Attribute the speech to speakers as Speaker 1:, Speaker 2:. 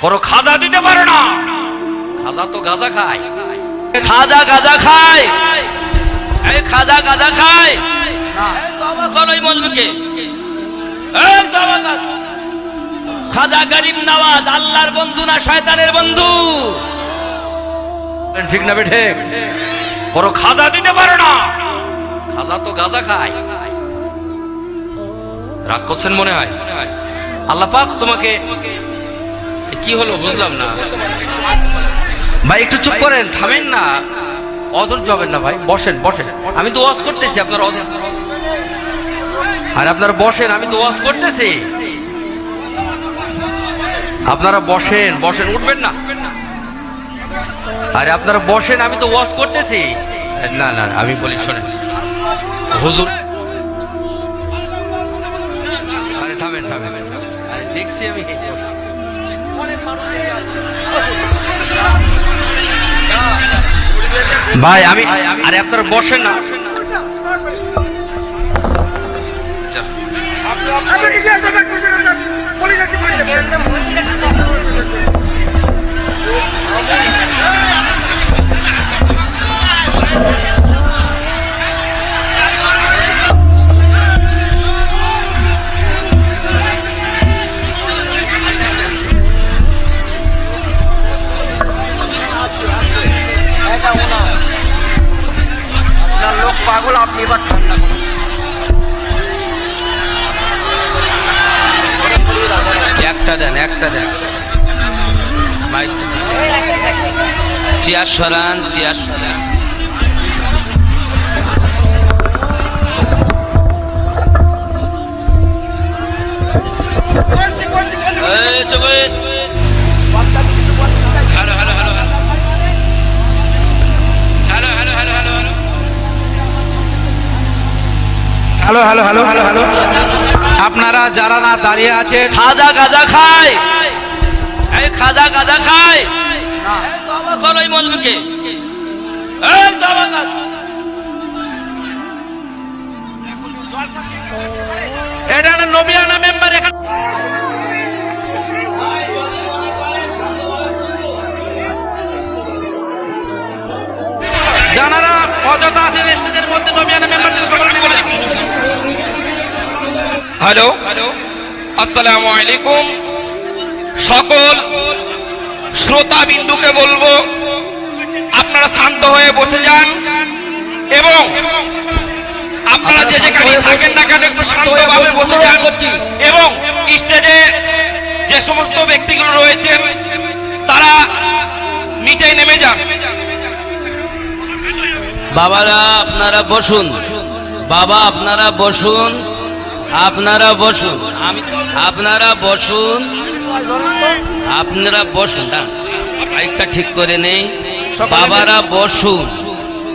Speaker 1: বড় খাজা দিতে পারে না। খাজা তো গাঁজা খায়।
Speaker 2: খাজা গাঁজা খায়, এই খাজা গাঁজা খায় না। বাবা কলই মলবিকে এই বাবা খাজা গরিব নওয়াজ আল্লাহর বন্ধু না শয়তানের বন্ধু?
Speaker 1: ঠিক না বেঠে? বড় খাজা দিতে পারে না। খাজা তো গাঁজা খায়। রাগ করছেন মনে হয়? আল্লাহ পাক তোমাকে কি হলো বুঝলাম না ভাই, একটু চুপ করেন, থামেন না, অধৈর্য হবেন না ভাই, বসেন বসেন, আমি তো ওয়াজ করতেছি, আপনার আর আপনারা বসেন, আমি তো ওয়াজ করতেছি, আপনারা বসেন বসেন, উঠবেন না, আরে আপনারা বসেন, আমি তো ওয়াজ করতেছি। না না আমি বলি শোনেন হুজুর, আরে থামেন থামেন, আরে দেখছি আমি ভাই, আমি আরে আপনারা বসেন না, লোক পাগল, আপনি এবার ঠান্ডা করুন।
Speaker 2: একটা দেন, একটা দেন, চেয়ার সরান, চেয়ার সরান। Hello hello hello hello hello hello hello hello hello hello hello hello, আপনারা যারা না দাঁড়িয়ে আছে, খাজা গাঁজা খায়, এই খাজা গাঁজা খায় না। বাবা কলই মলবিকে এই বাবা এটা না নবিয়ানা মেম্বার এখানে জানারা অযথা আছেন স্টেজের মধ্যে, নবিয়ানা মেম্বারদের সকলকে বলে হ্যালো আসসালামু আলাইকুম। সকল শ্রোতা বিন্দুকে বলবো আপনারা শান্ত হয়ে বসে যান এবং আপনারা যে যেখানে থাকেন না কেন একটু শান্তভাবে বসে যান এবং স্টেজে যে সমস্ত ব্যক্তিগুলো রয়েছেন তারা নিচে নেমে যান। বাবারা আপনারা বসুন, বাবা আপনারা বসুন, আপনারা বসুন, আপনারা বসুন, আপনারা বসুন, মাইকটা ঠিক করে নেই, বাবারা বসুন।